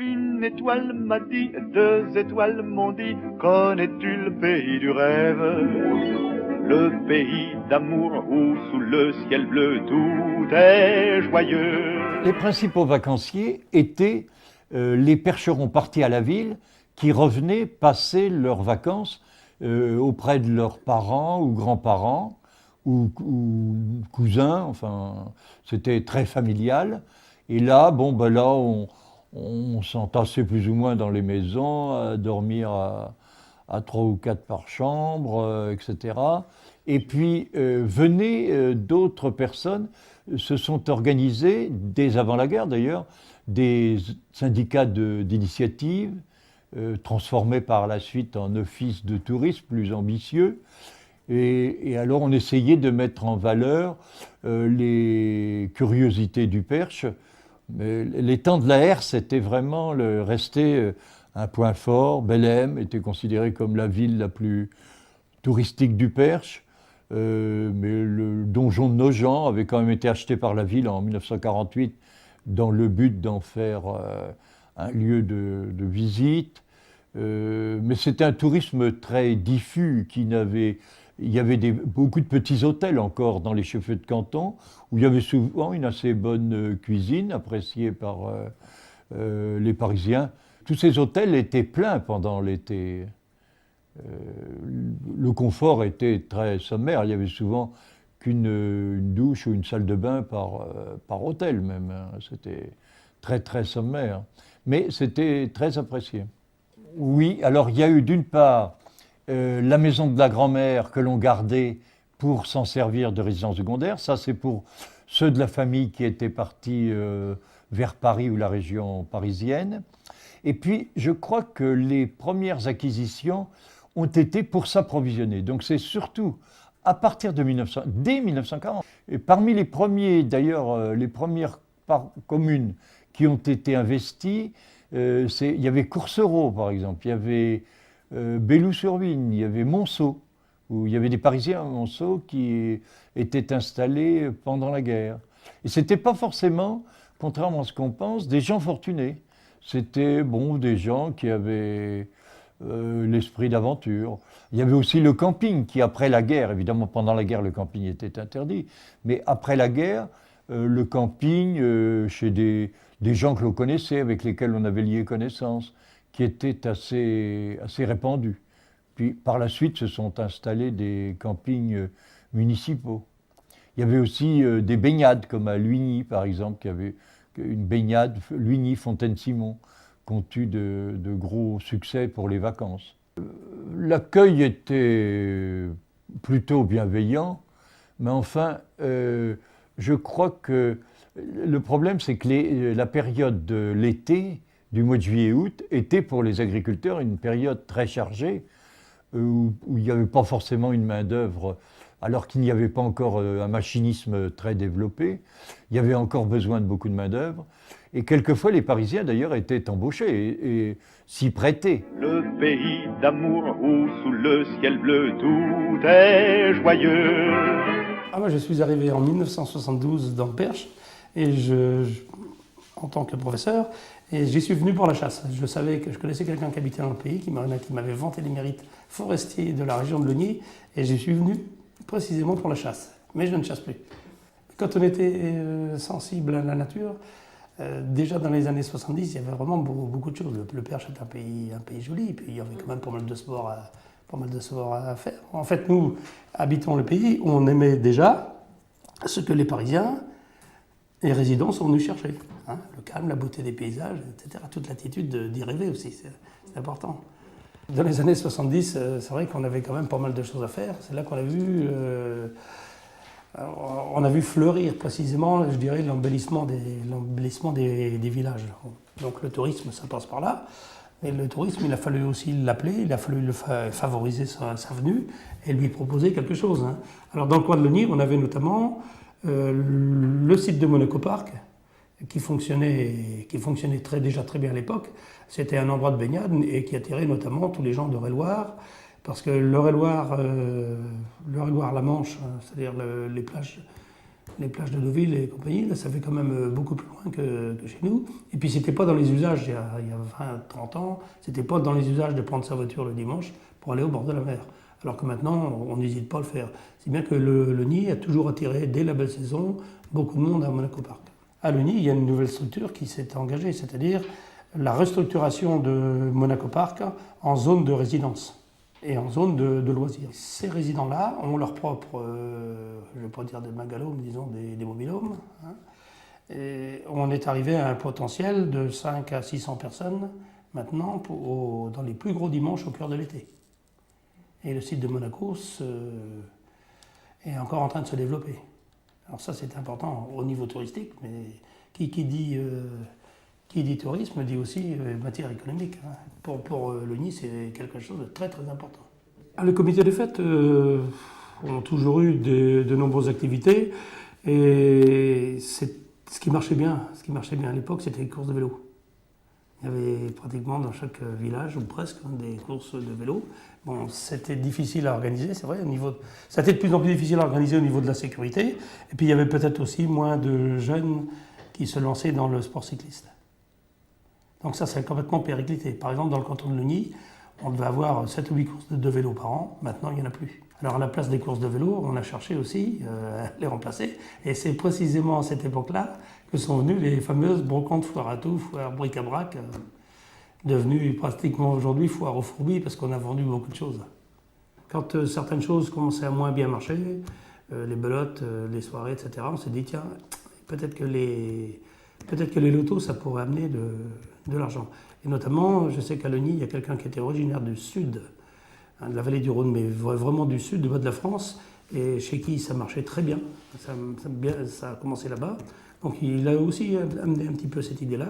Une étoile m'a dit, deux étoiles m'ont dit, connais-tu le pays du rêve? Le pays d'amour où sous le ciel bleu tout est joyeux. Les principaux vacanciers étaient les percherons partis à la ville qui revenaient passer leurs vacances auprès de leurs parents ou grands-parents ou cousins, enfin c'était très familial. Et là, on s'entassait plus ou moins dans les maisons, à dormir à 3 ou 4 par chambre, etc. Et puis venaient d'autres personnes, se sont organisés, dès avant la guerre d'ailleurs, des syndicats d'initiative, transformés par la suite en offices de tourisme plus ambitieux. Et alors on essayait de mettre en valeur les curiosités du Perche. Mais l'étang de la Herse était vraiment resté un point fort. Bellem était considérée comme la ville la plus touristique du Perche. Mais le donjon de Nogent avait quand même été acheté par la ville en 1948 dans le but d'en faire un lieu de visite. Mais c'était un tourisme très diffus il y avait beaucoup de petits hôtels encore dans les chefs-lieux de canton où il y avait souvent une assez bonne cuisine appréciée par les Parisiens. Tous ces hôtels étaient pleins pendant l'été. Le confort était très sommaire. Il y avait souvent qu'une douche ou une salle de bain par hôtel même. C'était très très sommaire. Mais c'était très apprécié. Oui, alors il y a eu d'une part la maison de la grand-mère que l'on gardait pour s'en servir de résidence secondaire. Ça, c'est pour ceux de la famille qui étaient partis vers Paris ou la région parisienne. Et puis, je crois que les premières acquisitions ont été pour s'approvisionner. Donc, c'est surtout à partir de dès 1940. Et parmi les premiers, d'ailleurs, les premières communes qui ont été investies, il y avait Coursereau, par exemple, il y avait Belloux-sur-Vigne, il y avait Monceau, où il y avait des Parisiens à Monceau qui étaient installés pendant la guerre. Et ce n'était pas forcément, contrairement à ce qu'on pense, des gens fortunés. C'était des gens qui avaient l'esprit d'aventure. Il y avait aussi le camping qui, après la guerre, évidemment pendant la guerre le camping était interdit, mais après la guerre, le camping chez des gens que l'on connaissait, avec lesquels on avait lié connaissance, qui étaient assez répandus. Puis par la suite se sont installés des campings municipaux. Il y avait aussi des baignades, comme à Luigny par exemple, qui avait une baignade, Luigny-Fontaine-Simon, qui ont eu de gros succès pour les vacances. L'accueil était plutôt bienveillant, mais enfin, je crois que le problème, c'est que la période de l'été, du mois de juillet-août, était pour les agriculteurs une période très chargée, où il n'y avait pas forcément une main-d'œuvre, alors qu'il n'y avait pas encore un machinisme très développé. Il y avait encore besoin de beaucoup de main-d'œuvre. Et quelquefois, les Parisiens, d'ailleurs, étaient embauchés et s'y prêtaient. Le pays d'amour où sous le ciel bleu tout est joyeux. Moi, je suis arrivé en 1972 dans le Perche, et en tant que professeur, et j'y suis venu pour la chasse. Je savais que je connaissais quelqu'un qui habitait dans le pays, qui m'avait vanté les mérites forestiers de la région de Leugny, et j'y suis venu précisément pour la chasse. Mais je ne chasse plus. Quand on était sensible à la nature, déjà dans les années 70, il y avait vraiment beaucoup de choses. Le Perche est un pays joli, et puis il y avait quand même pas mal de sports à faire. En fait, nous, habitons le pays où on aimait déjà ce que les Parisiens et résidents sont venus chercher. Le calme, la beauté des paysages, etc. Toute l'attitude d'y rêver aussi, c'est important. Dans les années 70, c'est vrai qu'on avait quand même pas mal de choses à faire. C'est là qu'on a vu fleurir précisément, je dirais, l'embellissement des villages. Donc le tourisme, ça passe par là. Mais le tourisme, il a fallu aussi l'appeler, il a fallu favoriser sa venue et lui proposer quelque chose. Alors dans le coin de Leugny, on avait notamment le site de Monaco Park, qui fonctionnait déjà très bien à l'époque. C'était un endroit de baignade et qui attirait notamment tous les gens d'Eure-et-Loir, parce que l'Eure-et-Loir, la Manche, c'est-à-dire les plages les plages de Deauville et compagnie, là, ça fait quand même beaucoup plus loin que chez nous. Et puis c'était pas dans les usages, il y a 20, 30 ans, c'était pas dans les usages de prendre sa voiture le dimanche pour aller au bord de la mer. Alors que maintenant, on n'hésite pas à le faire. C'est bien que le Nid a toujours attiré, dès la belle saison, beaucoup de monde à Monaco Park. À le Nid, il y a une nouvelle structure qui s'est engagée, c'est-à-dire la restructuration de Monaco Park en zone de résidence et en zone de loisirs. Ces résidents-là ont leur propre, je ne vais pas dire des bungalows, mais disons des mobil-homes. Hein. Et on est arrivé à un potentiel de 5 à 600 personnes maintenant dans les plus gros dimanches au cœur de l'été. Et le site de Monaco est encore en train de se développer. Alors ça, c'est important au niveau touristique, mais qui dit tourisme dit aussi matière économique. Hein. Pour le Nid, c'est quelque chose de très très important. Les comités de fête ont toujours eu de nombreuses activités et ce qui marchait bien à l'époque, c'était les courses de vélo. Il y avait pratiquement dans chaque village, ou presque, des courses de vélo. Bon, c'était difficile à organiser, c'est vrai. Ça a été de plus en plus difficile à organiser au niveau de la sécurité. Et puis il y avait peut-être aussi moins de jeunes qui se lançaient dans le sport cycliste. Donc ça a complètement périclité. Par exemple, dans le canton de Le Nid, on devait avoir 7 ou 8 courses de vélo par an. Maintenant, il n'y en a plus. Alors à la place des courses de vélo, on a cherché aussi à les remplacer. Et c'est précisément à cette époque-là que sont venues les fameuses brocantes foires à tout, foires bric-à-brac, devenues pratiquement aujourd'hui foires aux fourmis parce qu'on a vendu beaucoup de choses. Quand certaines choses commençaient à moins bien marcher, les belotes, les soirées, etc., on s'est dit, tiens, peut-être que les lotos, ça pourrait amener de l'argent. Et notamment, je sais qu'à Le Nid, il y a quelqu'un qui était originaire du sud, de la vallée du Rhône, mais vraiment du sud, du bas de la France, et chez qui ça marchait très bien. Ça a commencé là-bas. Donc il a aussi amené un petit peu cette idée-là.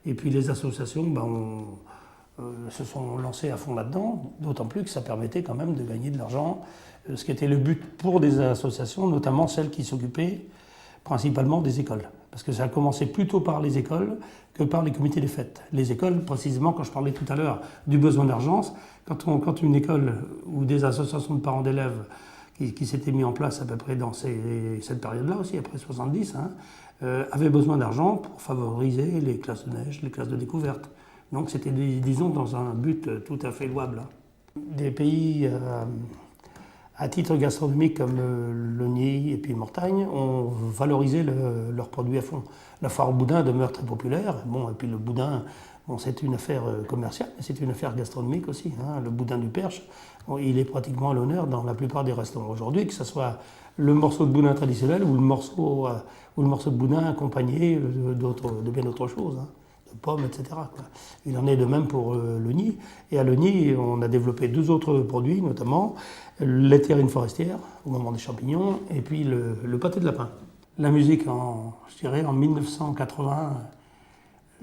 Et puis les associations se sont lancées à fond là-dedans, d'autant plus que ça permettait quand même de gagner de l'argent, ce qui était le but pour des associations, notamment celles qui s'occupaient principalement des écoles. Parce que ça a commencé plutôt par les écoles que par les comités des fêtes. Les écoles, précisément, quand je parlais tout à l'heure du besoin d'argent, quand une école ou des associations de parents d'élèves qui s'étaient mis en place à peu près dans cette période-là aussi, après 70, avaient besoin d'argent pour favoriser les classes de neige, les classes de découverte. Donc c'était, disons, dans un but tout à fait louable. Des pays à titre gastronomique comme le Nid et puis Mortagne ont valorisé leurs produits à fond. La foire au boudin demeure très populaire. Bon, et puis le boudin, c'est une affaire commerciale, mais c'est une affaire gastronomique aussi. Hein. Le boudin du Perche, il est pratiquement à l'honneur dans la plupart des restaurants aujourd'hui, que ce soit le morceau de boudin traditionnel ou le morceau de boudin accompagné de bien d'autres choses. Hein. Pommes, etc. Quoi. Il en est de même pour le Nid. Et à le Nid, on a développé 2 autres produits, notamment les terrines forestières, au moment des champignons, et puis le pâté de lapin. La musique, je dirais, en 1980,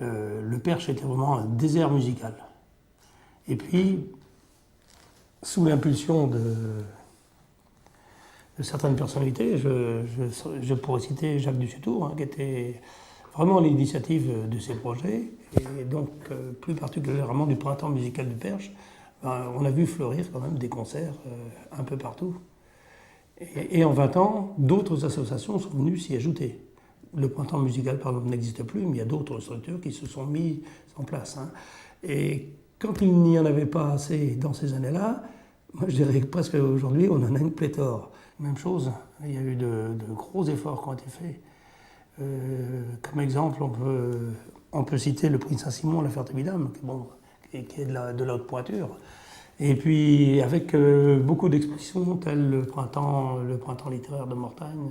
le Perche était vraiment un désert musical. Et puis, sous l'impulsion de certaines personnalités, je pourrais citer Jacques Dussutour, hein, qui était vraiment l'initiative de ces projets, et donc plus particulièrement du printemps musical du Perche, on a vu fleurir quand même des concerts un peu partout. Et en 20 ans, d'autres associations sont venues s'y ajouter. Le printemps musical, par exemple, n'existe plus, mais il y a d'autres structures qui se sont mises en place. Hein. Et quand il n'y en avait pas assez dans ces années-là, moi je dirais que presque aujourd'hui, on en a une pléthore. Même chose, il y a eu de gros efforts qui ont été faits. Comme exemple, on peut citer le prix Saint-Simon, la Ferté-Vidame, qui est de la haute pointure. Et puis, avec beaucoup d'expositions, telles le printemps littéraire de Mortagne,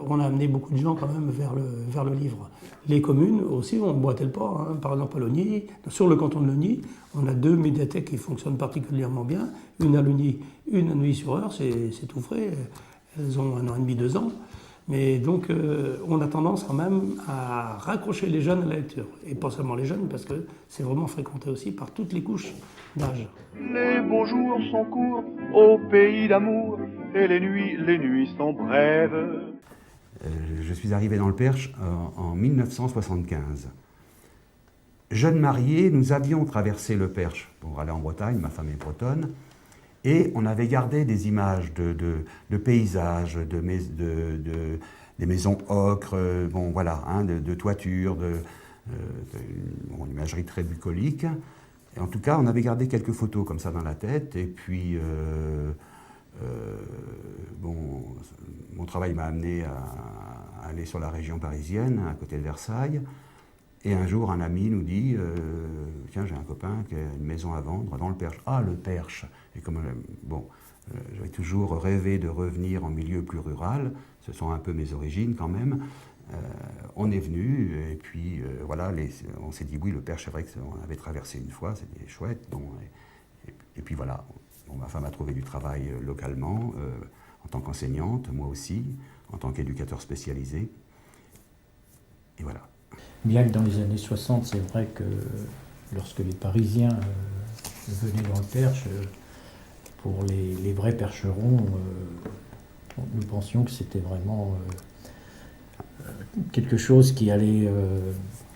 on a amené beaucoup de gens quand même vers le livre. Les communes aussi ont boité le pas. Hein. Par exemple, à Le Nid, sur le canton de Le Nid, on a 2 médiathèques qui fonctionnent particulièrement bien. Une à Le Nid, une à Neuilly-sur-Eure, c'est tout frais. Elles ont 1 an et demi, 2 ans. Mais donc, on a tendance quand même à raccrocher les jeunes à la lecture. Et pas seulement les jeunes, parce que c'est vraiment fréquenté aussi par toutes les couches d'âge. Les beaux jours sont courts au pays d'amour, et les nuits sont brèves. Je suis arrivé dans le Perche en 1975. Jeunes mariés, nous avions traversé le Perche pour aller en Bretagne, ma femme est bretonne, et on avait gardé des images de paysages, des maisons ocre, bon voilà, hein, de toiture, bon, une imagerie très bucolique. Et en tout cas, on avait gardé quelques photos comme ça dans la tête, et puis bon, mon travail m'a amené à aller sur la région parisienne, à côté de Versailles. Et un jour, un ami nous dit tiens, j'ai un copain qui a une maison à vendre dans le Perche. Ah, le Perche. Et comme bon, j'avais toujours rêvé de revenir en milieu plus rural, ce sont un peu mes origines quand même. On est venu, et puis voilà, on s'est dit oui, le Perche, c'est vrai qu'on avait traversé une fois, c'était chouette. Bon, et puis voilà, bon, ma femme a trouvé du travail localement, en tant qu'enseignante, moi aussi, en tant qu'éducateur spécialisé. Et voilà. Bien que dans les années 60, c'est vrai que lorsque les Parisiens venaient dans le Perche, pour les vrais percherons, nous pensions que c'était vraiment quelque chose qui allait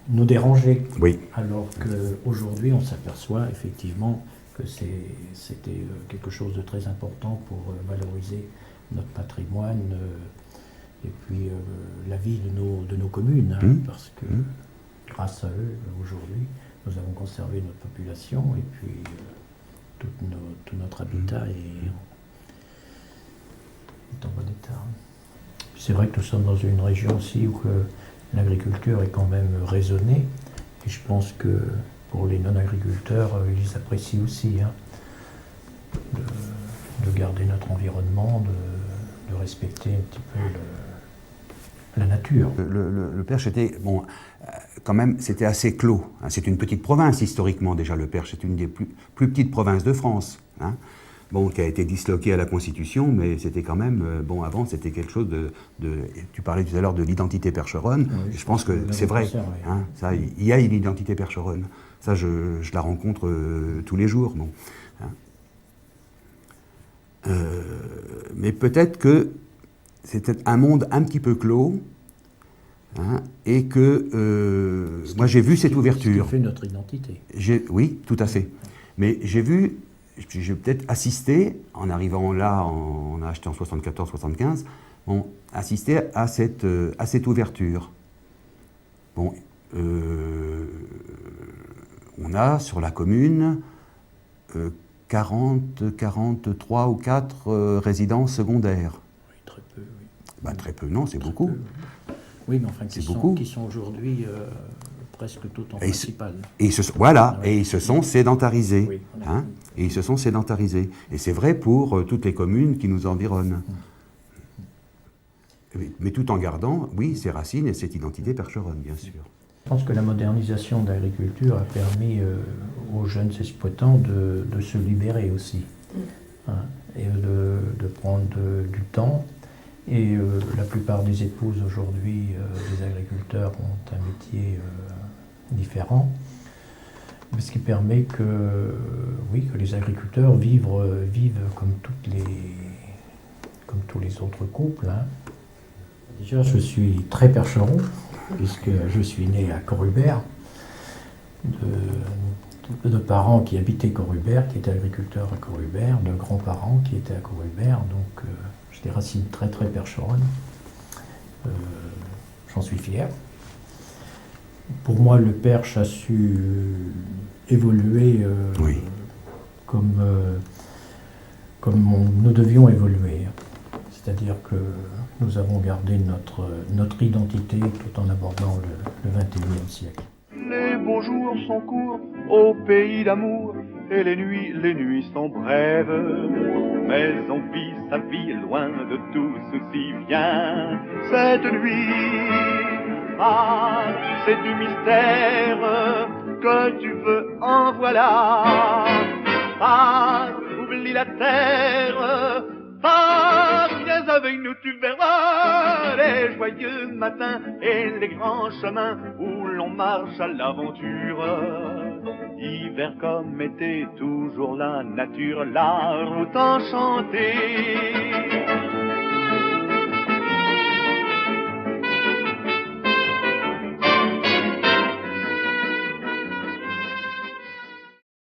nous déranger. Oui. Alors qu'aujourd'hui, on s'aperçoit effectivement que c'était quelque chose de très important pour valoriser notre patrimoine et puis la vie de nos communes, hein, parce que grâce à eux, aujourd'hui, nous avons conservé notre population et puis tout notre habitat est en bon état. C'est vrai que nous sommes dans une région aussi où l'agriculture est quand même raisonnée, et je pense que pour les non-agriculteurs, ils apprécient aussi hein, de garder notre environnement, de respecter un petit peu la nature. Le Perche était, bon, quand même, c'était assez clos. Hein. C'est une petite province historiquement déjà, le Perche. C'est une des plus petites provinces de France. Hein. Bon, qui a été disloquée à la Constitution, mais c'était quand même, bon, avant, c'était quelque chose tu parlais tout à l'heure de l'identité percheronne, oui, je pense que c'est vrai. Hein, ça, il y a une identité percheronne. Ça, je la rencontre tous les jours. Bon. Hein. Mais peut-être que c'était un monde un petit peu clos, hein, et que moi j'ai vu cette ouverture. Ce qui fait notre identité. Oui, tout à fait. Mais j'ai peut-être assisté, en arrivant là, on a acheté en 74-75, on assisté à cette ouverture. Bon, on a sur la commune 43 ou 4 résidences secondaires. Oui, très peu, oui. Bah, très peu, non, c'est beaucoup. Peu, oui, mais enfin, qui sont aujourd'hui presque toutes en principal. Voilà, et ils se sont sédentarisés. Oui, hein, et ils se sont sédentarisés. Et c'est vrai pour toutes les communes qui nous environnent. Mais tout en gardant, oui, ses racines et cette identité percheronne, bien sûr. Je pense que la modernisation de l'agriculture a permis aux jeunes exploitants de se libérer aussi, hein, et de prendre du temps. Et la plupart des épouses aujourd'hui des agriculteurs ont un métier différent, ce qui permet que les agriculteurs vivent comme tous les autres couples. Hein. Déjà, je suis très percheron, puisque je suis né à Corubert, de parents qui habitaient Corubert, qui étaient agriculteurs à Corubert, de grands-parents qui étaient à Corubert, donc j'ai des racines très très percheronnes. J'en suis fier. Pour moi, le Perche a su évoluer oui. comme nous devions évoluer. C'est-à-dire que nous avons gardé notre identité tout en abordant le XXIe siècle. Les beaux jours sont courts au pays d'amour et les nuits sont brèves. Mais on vit sa vie loin de tout souci. Viens, cette nuit, ah, c'est du mystère que tu veux, en voilà. Ah, oublie la terre. Ah, viens avec nous, tu verras les joyeux matins et les grands chemins où l'on marche à l'aventure. Hiver comme été, toujours la nature, la route enchantée.